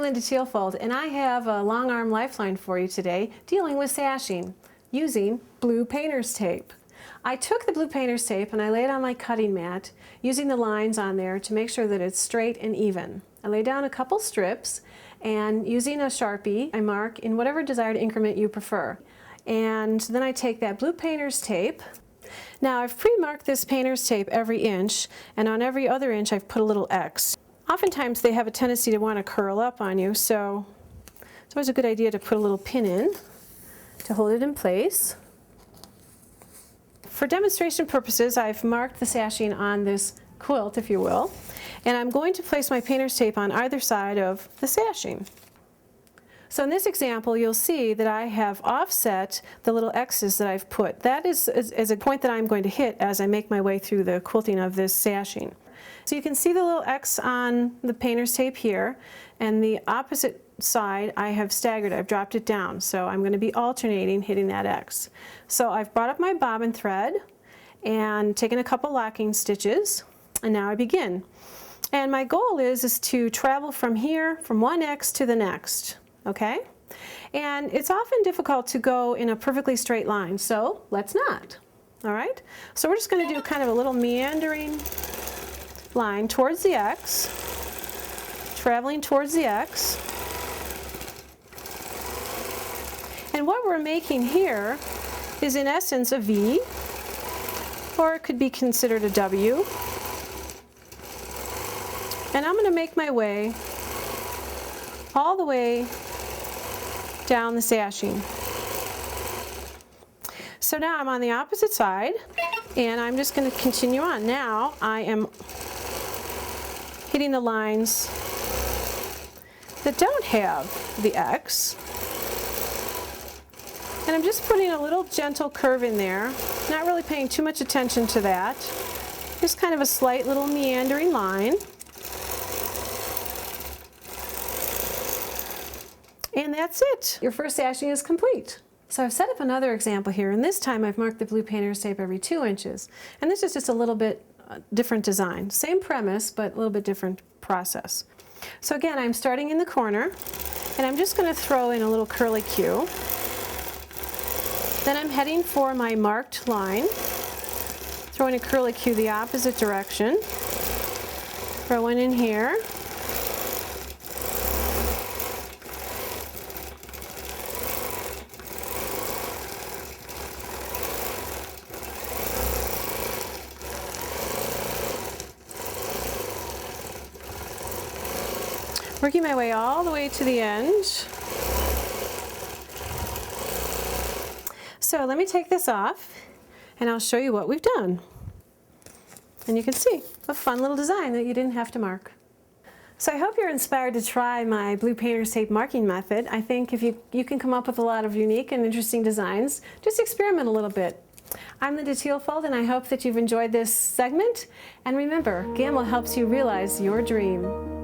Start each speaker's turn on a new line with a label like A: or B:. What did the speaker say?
A: Linda Thielfoldt, and I have a Longarm Lifeline for you today dealing with sashing using blue painter's tape. I took the blue painter's tape and I laid it on my cutting mat using the lines on there to make sure that it's straight and even. I lay down a couple strips and using a Sharpie I mark in whatever desired increment you prefer. And then I take that blue painter's tape. Now I've pre-marked this painter's tape every inch, and on every other inch I've put a little X. Oftentimes they have a tendency to want to curl up on you, so it's always a good idea to put a little pin in to hold it in place. For demonstration purposes, I've marked the sashing on this quilt, if you will, and I'm going to place my painter's tape on either side of the sashing. So in this example, you'll see that I have offset the little X's that I've put. That is a point that I'm going to hit as I make my way through the quilting of this sashing. So you can see the little X on the painter's tape here, and the opposite side I have staggered. I've dropped it down, so I'm going to be alternating hitting that X. So I've brought up my bobbin thread and taken a couple locking stitches, and now I begin. And my goal is to travel from here, from one X to the next. Okay? And it's often difficult to go in a perfectly straight line, so let's not. All right? So we're just going to do kind of a little meandering line towards the X, traveling towards the X. And what we're making here is in essence a V, or it could be considered a W. And I'm going to make my way all the way down the sashing. So now I'm on the opposite side, and I'm just going to continue on. Now I am hitting the lines that don't have the X, and I'm just putting a little gentle curve in there, not really paying too much attention to that, just kind of a slight little meandering line. And that's it. Your first sashing is complete. So I've set up another example here, and this time I've marked the blue painter's tape every 2 inches. And this is just a little bit different design. Same premise, but a little bit different process. So again, I'm starting in the corner, and I'm just going to throw in a little curly Q. Then I'm heading for my marked line, throwing a curly Q the opposite direction, throwing in here. Working my way all the way to the end. So let me take this off and I'll show you what we've done. And you can see a fun little design that you didn't have to mark. So I hope you're inspired to try my blue painter's tape marking method. I think if you can come up with a lot of unique and interesting designs, just experiment a little bit. I'm Linda Thielfoldt, and I hope that you've enjoyed this segment. And remember, Gammill helps you realize your dream.